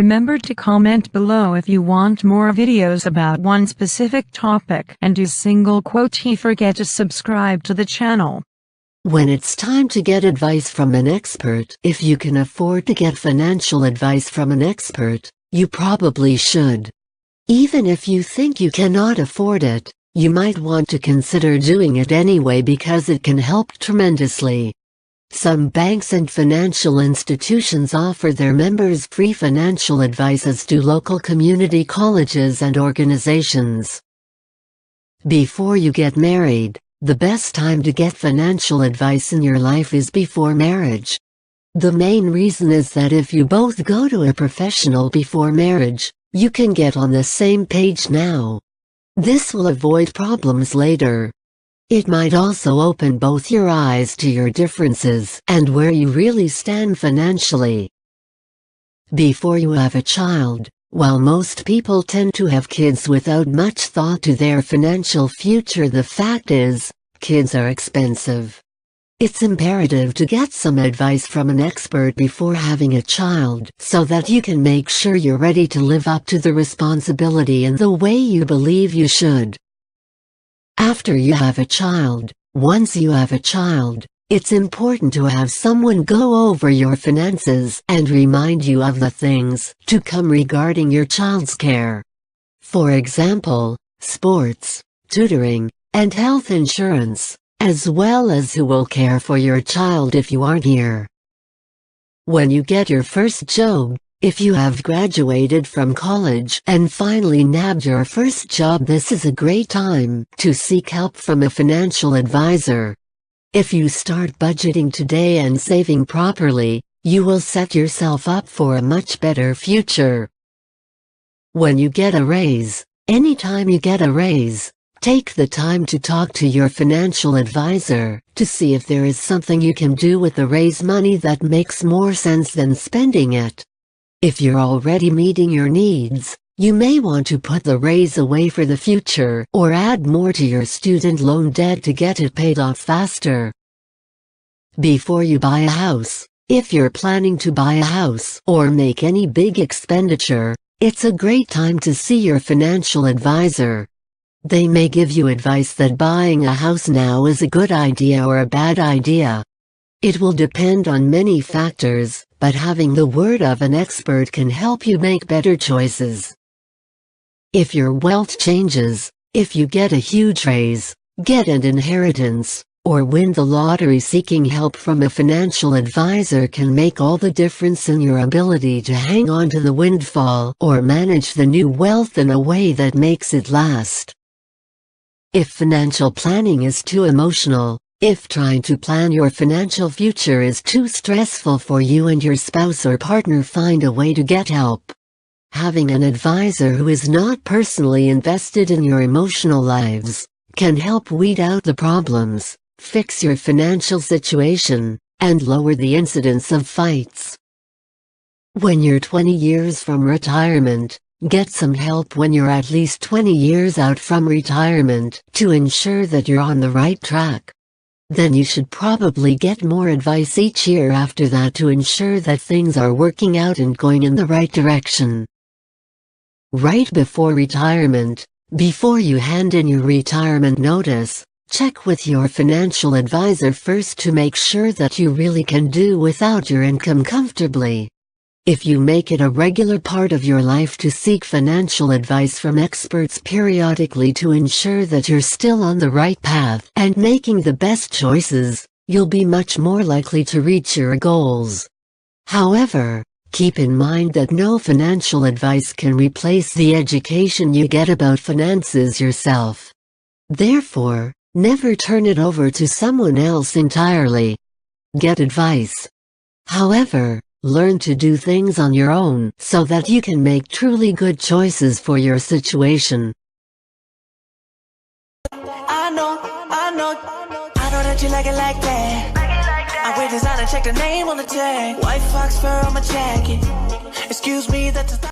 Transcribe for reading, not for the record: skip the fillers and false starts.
Remember to comment below if you want more videos about one specific topic, and do single quote forget to subscribe to the channel. When it's time to get advice from an expert, if you can afford to get financial advice from an expert, you probably should. Even if you think you cannot afford it, you might want to consider doing it anyway because it can help tremendously. Some banks and financial institutions offer their members free financial advice, as do local community colleges and organizations. Before you get married, the best time to get financial advice in your life is before marriage. The main reason is that if you both go to a professional before marriage, you can get on the same page now. This will avoid problems later. It might also open both your eyes to your differences and where you really stand financially. Before you have a child, while most people tend to have kids without much thought to their financial future, the fact is, kids are expensive. It's imperative to get some advice from an expert before having a child, so that you can make sure you're ready to live up to the responsibility in the way you believe you should. After you have a child, once you have a child, it's important to have someone go over your finances and remind you of the things to come regarding your child's care. For example, sports, tutoring, and health insurance, as well as who will care for your child if you aren't here. When you get your first job, if you have graduated from college and finally nabbed your first job, this is a great time to seek help from a financial advisor. If you start budgeting today and saving properly, you will set yourself up for a much better future. When you get a raise, anytime you get a raise, take the time to talk to your financial advisor to see if there is something you can do with the raise money that makes more sense than spending it. If you're already meeting your needs, you may want to put the raise away for the future or add more to your student loan debt to get it paid off faster. Before you buy a house, if you're planning to buy a house or make any big expenditure, it's a great time to see your financial advisor. They may give you advice that buying a house now is a good idea or a bad idea. It will depend on many factors, but having the word of an expert can help you make better choices. If your wealth changes, if you get a huge raise, get an inheritance, or win the lottery, seeking help from a financial advisor can make all the difference in your ability to hang on to the windfall or manage the new wealth in a way that makes it last. If financial planning is too emotional, if trying to plan your financial future is too stressful for you and your spouse or partner, find a way to get help. Having an advisor who is not personally invested in your emotional lives can help weed out the problems, fix your financial situation, and lower the incidence of fights. When you're 20 years from retirement, get some help when you're at least 20 years out from retirement to ensure that you're on the right track. Then you should probably get more advice each year after that to ensure that things are working out and going in the right direction. Right before retirement, before you hand in your retirement notice, check with your financial advisor first to make sure that you really can do without your income comfortably. If you make it a regular part of your life to seek financial advice from experts periodically to ensure that you're still on the right path and making the best choices, you'll be much more likely to reach your goals. However, keep in mind that no financial advice can replace the education you get about finances yourself. Therefore, never turn it over to someone else entirely. Get advice. However, learn to do things on your own so that you can make truly good choices for your situation. I know that you like it like that. I wear designer, check the name on the tag. White fox fur on my jacket. Excuse me, that's